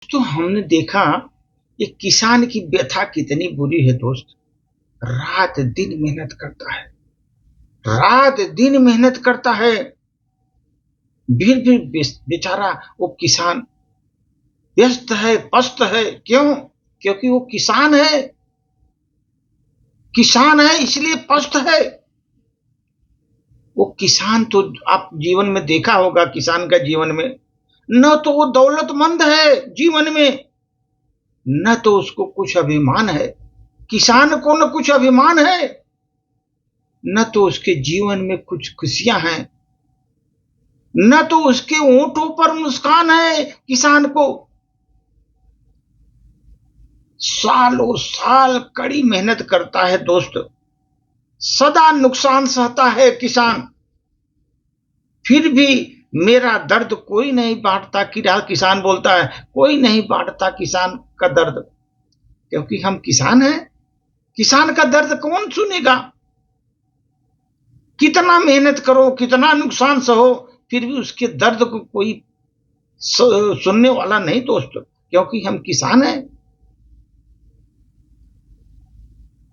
तो हमने देखा एक किसान की व्यथा कितनी बुरी है दोस्त। रात दिन मेहनत करता है, रात दिन मेहनत करता है, फिर भी बेचारा वो किसान व्यस्त है, पस्त है। क्यों? क्योंकि वो किसान है, किसान है इसलिए पस्त है। वो किसान तो आप जीवन में देखा होगा, किसान का जीवन में न तो वो दौलतमंद है जीवन में, न तो उसको कुछ अभिमान है। किसान को न कुछ अभिमान है, न तो उसके जीवन में कुछ खुशियां हैं, न तो उसके होंठों पर मुस्कान है। किसान को सालों साल कड़ी मेहनत करता है दोस्त, सदा नुकसान सहता है किसान, फिर भी मेरा दर्द कोई नहीं बांटता। किसान बोलता है कोई नहीं बांटता किसान का दर्द, क्योंकि हम किसान हैं। किसान का दर्द कौन सुनेगा? कितना मेहनत करो, कितना नुकसान सहो, फिर भी उसके दर्द को कोई सुनने वाला नहीं दोस्त, क्योंकि हम किसान हैं।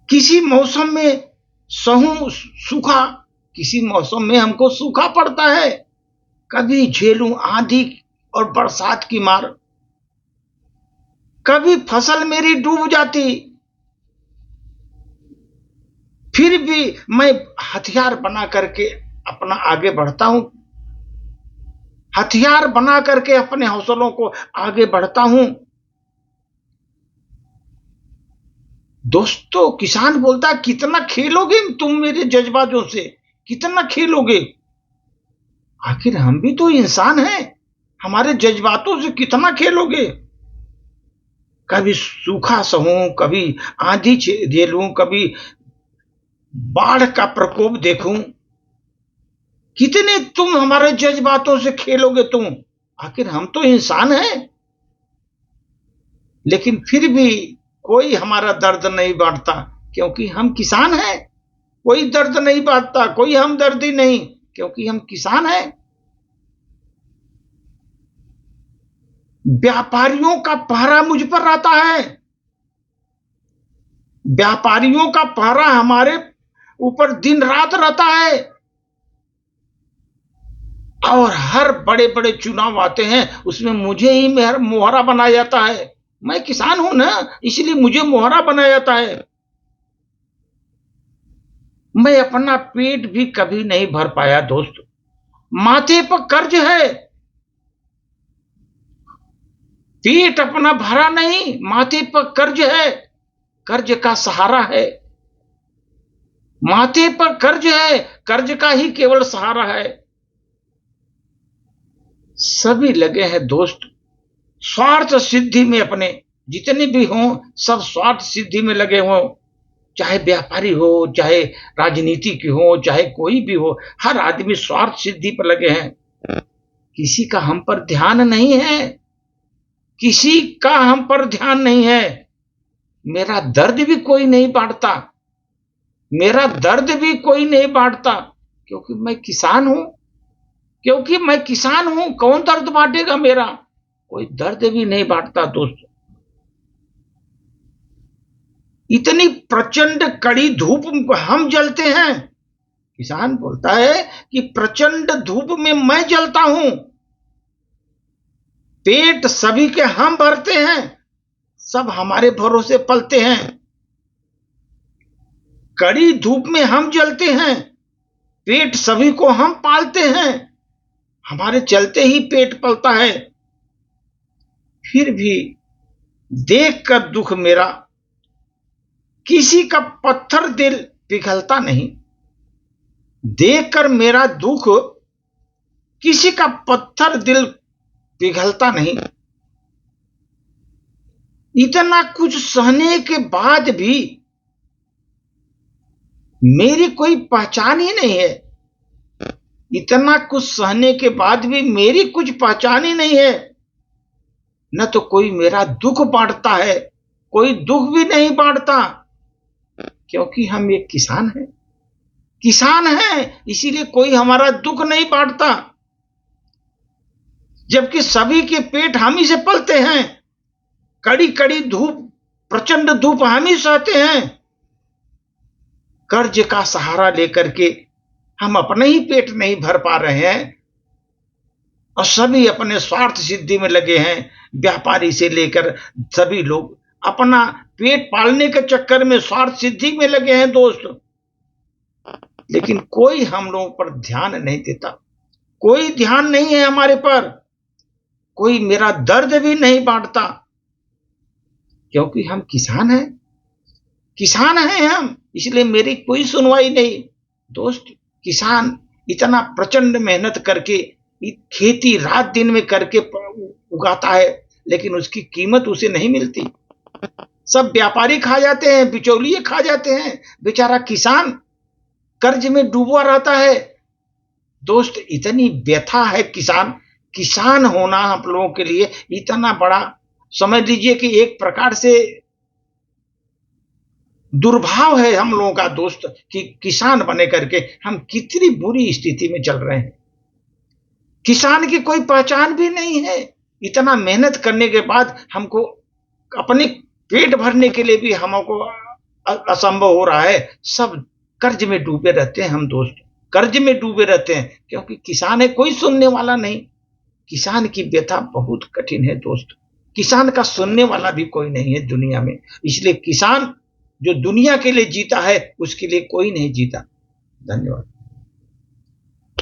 किसी मौसम में सहूं सूखा, किसी मौसम में हमको सूखा पड़ता है। कभी झेलूं आंधी और बरसात की मार, कभी फसल मेरी डूब जाती, फिर भी मैं हथियार बना करके अपना आगे बढ़ता हूं, हथियार बना करके अपने हौसलों को आगे बढ़ता हूं। दोस्तों, किसान बोलता कितना खेलोगे तुम मेरे जज्बातों से, कितना खेलोगे? आखिर हम भी तो इंसान हैं, हमारे जज्बातों से कितना खेलोगे? कभी सूखा सहूं, कभी आंधी झेलूं, कभी बाढ़ का प्रकोप देखूं, कितने तुम हमारे जज्बातों से खेलोगे तुम? आखिर हम तो इंसान हैं। लेकिन फिर भी कोई हमारा दर्द नहीं बांटता, क्योंकि हम किसान हैं। कोई दर्द नहीं बांटता, कोई हमदर्दी नहीं, क्योंकि हम किसान हैं। व्यापारियों का पहरा मुझ पर रहता है, व्यापारियों का पहरा हमारे ऊपर दिन रात रहता है। और हर बड़े बड़े चुनाव आते हैं, उसमें मुझे ही मोहरा बनाया जाता है। मैं किसान हूं ना, इसलिए मुझे मोहरा बनाया जाता है। मैं अपना पेट भी कभी नहीं भर पाया दोस्त, माथे पर कर्ज है। पेट अपना भरा नहीं, माथे पर कर्ज है, कर्ज का सहारा है। माथे पर कर्ज है, कर्ज का ही केवल सहारा है। सभी लगे हैं दोस्त स्वार्थ सिद्धि में, अपने जितने भी हों सब स्वार्थ सिद्धि में लगे हों। चाहे व्यापारी हो, चाहे राजनीतिक हो, चाहे कोई भी हो, हर आदमी स्वार्थ सिद्धि पर लगे हैं। किसी का हम पर ध्यान नहीं है, किसी का हम पर ध्यान नहीं है। मेरा दर्द भी कोई नहीं बांटता, मेरा दर्द भी कोई नहीं बांटता, क्योंकि मैं किसान हूं। क्योंकि मैं किसान हूं, कौन दर्द बांटेगा मेरा? कोई दर्द भी नहीं बांटता दोस्त। इतनी प्रचंड कड़ी धूप हम जलते हैं। किसान बोलता है कि प्रचंड धूप में मैं जलता हूं, पेट सभी के हम भरते हैं, सब हमारे भरोसे पलते हैं। कड़ी धूप में हम जलते हैं, पेट सभी को हम पालते हैं, हमारे चलते ही पेट पलता है। फिर भी देखकर दुख मेरा किसी का पत्थर दिल पिघलता नहीं, देखकर मेरा दुख किसी का पत्थर दिल पिघलता नहीं। इतना कुछ सहने के बाद भी मेरी कोई पहचान ही नहीं है, इतना कुछ सहने के बाद भी मेरी कुछ पहचान ही नहीं है। न तो कोई मेरा दुख बांटता है, कोई दुख भी नहीं बांटता, क्योंकि हम एक किसान हैं। किसान हैं इसीलिए कोई हमारा दुख नहीं बांटता, जबकि सभी के पेट हम ही से पलते हैं। कड़ी कड़ी धूप, प्रचंड धूप हम ही सहते हैं। कर्ज का सहारा लेकर के हम अपने ही पेट नहीं भर पा रहे हैं और सभी अपने स्वार्थ सिद्धि में लगे हैं। व्यापारी से लेकर सभी लोग अपना पेट पालने के चक्कर में स्वार्थ सिद्धि में लगे हैं दोस्त। लेकिन कोई हम लोगों पर ध्यान नहीं देता, कोई ध्यान नहीं है हमारे पर, कोई मेरा दर्द भी नहीं बांटता, क्योंकि हम किसान हैं, किसान हैं हम, इसलिए मेरी कोई सुनवाई नहीं। दोस्त, किसान इतना प्रचंड मेहनत करके खेती रात दिन में करके उगाता है, लेकिन उसकी कीमत उसे नहीं मिलती। सब व्यापारी खा जाते हैं, बिचौलिए खा जाते हैं, बेचारा किसान कर्ज में डूबा रहता है। दोस्त, इतनी व्यथा है किसान होना हम लोगों के लिए इतना बड़ा, समझ लीजिए कि एक प्रकार से दुर्भाव है हम लोगों का दोस्त, कि किसान बने करके हम कितनी बुरी स्थिति में चल रहे हैं। किसान की कोई पहचान भी नहीं है। इतना मेहनत करने के बाद हमको अपने पेट भरने के लिए भी हमको असंभव हो रहा है। सब कर्ज में डूबे रहते हैं हम दोस्त, कर्ज में डूबे रहते हैं, क्योंकि किसान है, कोई सुनने वाला नहीं। किसान की व्यथा बहुत कठिन है दोस्त, किसान का सुनने वाला भी कोई नहीं है दुनिया में। इसलिए किसान जो दुनिया के लिए जीता है, उसके लिए कोई नहीं जीता। धन्यवाद।